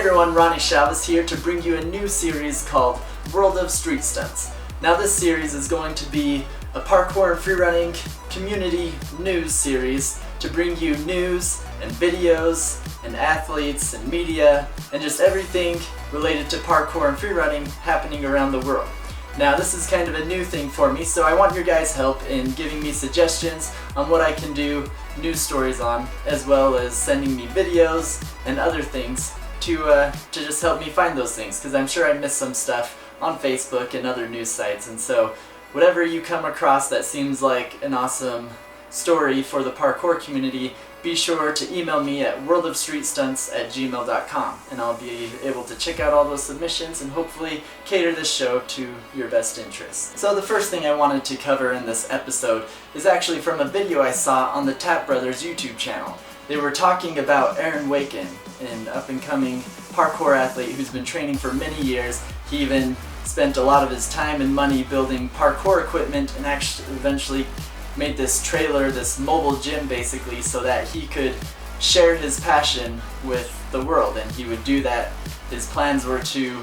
everyone, Ronnie here to bring you a new series called World of Street Stunts. Now this series is going to be a parkour and freerunning community news series to bring you news and videos and athletes and media and just everything related to parkour and freerunning happening around the world. Now this is kind of a new thing for me, so I want your guys' help in giving me suggestions on what I can do news stories on, as well as sending me videos and other things to just help me find those things, because I'm sure I missed some stuff on Facebook and other news sites. And so whatever you come across that seems like an awesome story for the parkour community, be sure to email me at worldofstreetstunts@gmail.com, and I'll be able to check out all those submissions and hopefully cater this show to your best interests. So the first thing I wanted to cover in this episode is actually from a video I saw on the Tap Brothers YouTube channel. They were talking about Wakens, an up-and-coming parkour athlete who's been training for many years. He even spent a lot of his time and money building parkour equipment and actually eventually made this trailer, this mobile gym basically, so that he could share his passion with the world. And he would do that. His plans were to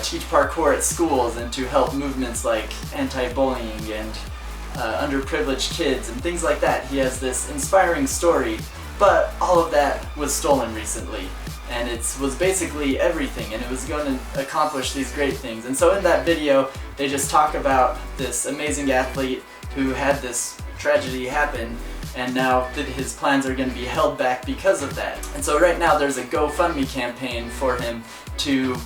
teach parkour at schools and to help movements like anti-bullying and underprivileged kids and things like that. He has this inspiring story, but all of that was stolen recently. And it was basically everything, and it was going to accomplish these great things. And so in that video, they just talk about this amazing athlete who had this tragedy happen, and now that his plans are going to be held back because of that. And so right now there's a GoFundMe campaign for him to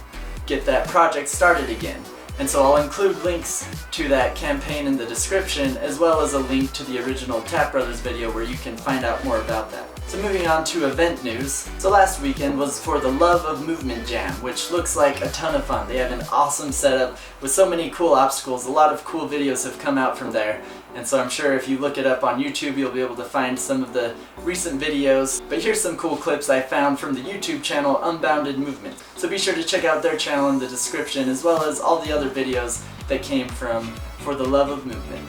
get that project started again. And so I'll include links to that campaign in the description, as well as a link to the original Tap Brothers video where you can find out more about that. So moving on to event news. So last weekend was for the Love of Movement Jam, which looks like a ton of fun. They have an awesome setup with so many cool obstacles. A lot of cool videos have come out from there. And so I'm sure if you look it up on YouTube, you'll be able to find some of the recent videos. But here's some cool clips I found from the YouTube channel Unbounded Movement. So be sure to check out their channel in the description, as well as all the other videos that came from For the Love of Movement.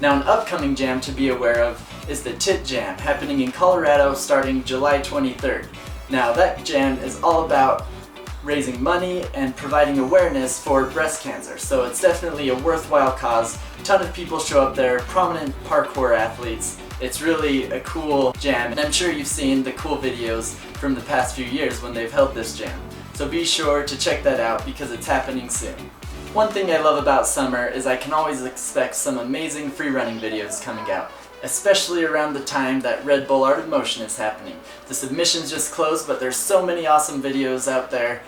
Now an upcoming jam to be aware of is the Tit Jam, happening in Colorado starting July 23rd. Now that jam is all about raising money and providing awareness for breast cancer, so it's definitely a worthwhile cause. A ton of people show up there, prominent parkour athletes. It's really a cool jam, and I'm sure you've seen the cool videos from the past few years when they've held this jam. So be sure to check that out because it's happening soon. One thing I love about summer is I can always expect some amazing freerunning videos coming out, especially around the time that Red Bull Art of Motion is happening. The submissions just closed, but there's so many awesome videos out there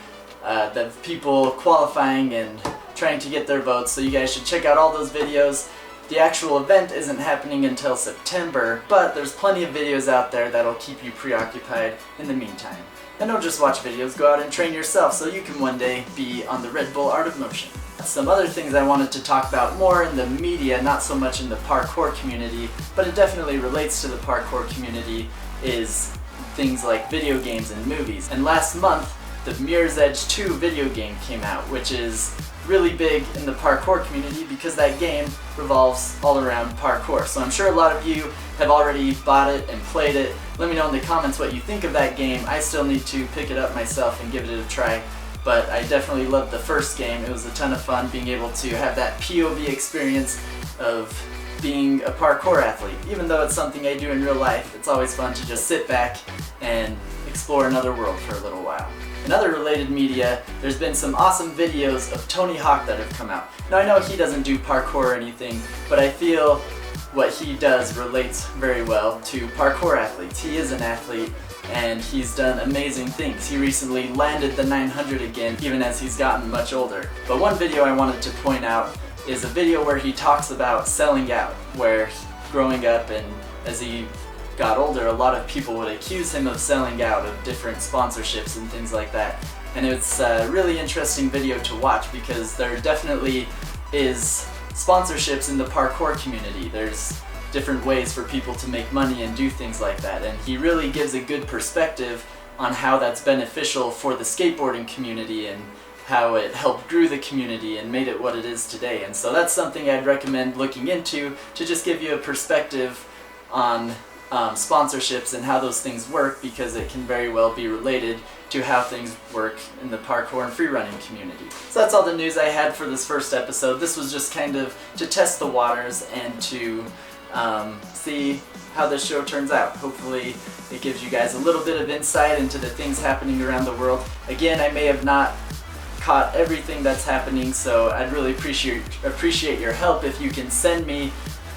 of people qualifying and trying to get their votes, so you guys should check out all those videos. The actual event isn't happening until September, but there's plenty of videos out there that'll keep you preoccupied in the meantime. And don't just watch videos, go out and train yourself so you can one day be on the Red Bull Art of Motion. Some other things I wanted to talk about more in the media, not so much in the parkour community, but it definitely relates to the parkour community, is things like video games and movies. And last month, the Mirror's Edge 2 video game came out, which is really big in the parkour community because that game revolves all around parkour. So I'm sure a lot of you have already bought it and played it. Let me know in the comments what you think of that game. I still need to pick it up myself and give it a try, but I definitely loved the first game. It was a ton of fun being able to have that POV experience of being a parkour athlete. Even though it's something I do in real life, it's always fun to just sit back and explore another world for a little while. In other related media, there's been some awesome videos of Tony Hawk that have come out. Now I know he doesn't do parkour or anything, but I feel what he does relates very well to parkour athletes. He is an athlete and he's done amazing things. He recently landed the 900 again, even as he's gotten much older. But one video I wanted to point out is a video where he talks about selling out, where growing up and as he got older, a lot of people would accuse him of selling out of different sponsorships and things like that. And it's a really interesting video to watch because there definitely is sponsorships in the parkour community. There's different ways for people to make money and do things like that, and he really gives a good perspective on how that's beneficial for the skateboarding community and how it helped grew the community and made it what it is today. And so that's something I'd recommend looking into to just give you a perspective on sponsorships and how those things work, because it can very well be related to how things work in the parkour and freerunning community. So that's all the news I had for this first episode. This was just kind of to test the waters and to see how this show turns out. Hopefully it gives you guys a little bit of insight into the things happening around the world. Again, I may have not caught everything that's happening, so I'd really appreciate your help if you can send me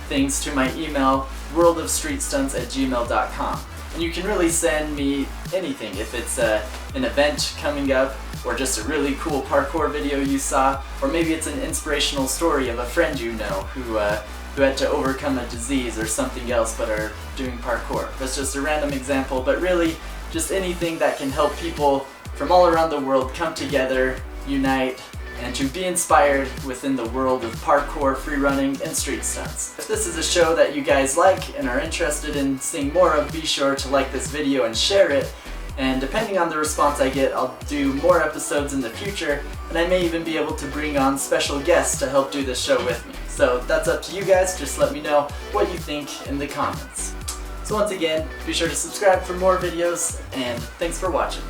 things to my email, worldofstreetstunts@gmail.com. And you can really send me anything, if it's an event coming up, or just a really cool parkour video you saw, or maybe it's an inspirational story of a friend you know who had to overcome a disease or something else but are doing parkour. That's just a random example, but really just anything that can help people from all around the world come together, unite, and to be inspired within the world of parkour, freerunning, and street stunts. If this is a show that you guys like and are interested in seeing more of, be sure to like this video and share it. And depending on the response I get, I'll do more episodes in the future, and I may even be able to bring on special guests to help do this show with me. So that's up to you guys. Just let me know what you think in the comments. So once again, be sure to subscribe for more videos, and thanks for watching.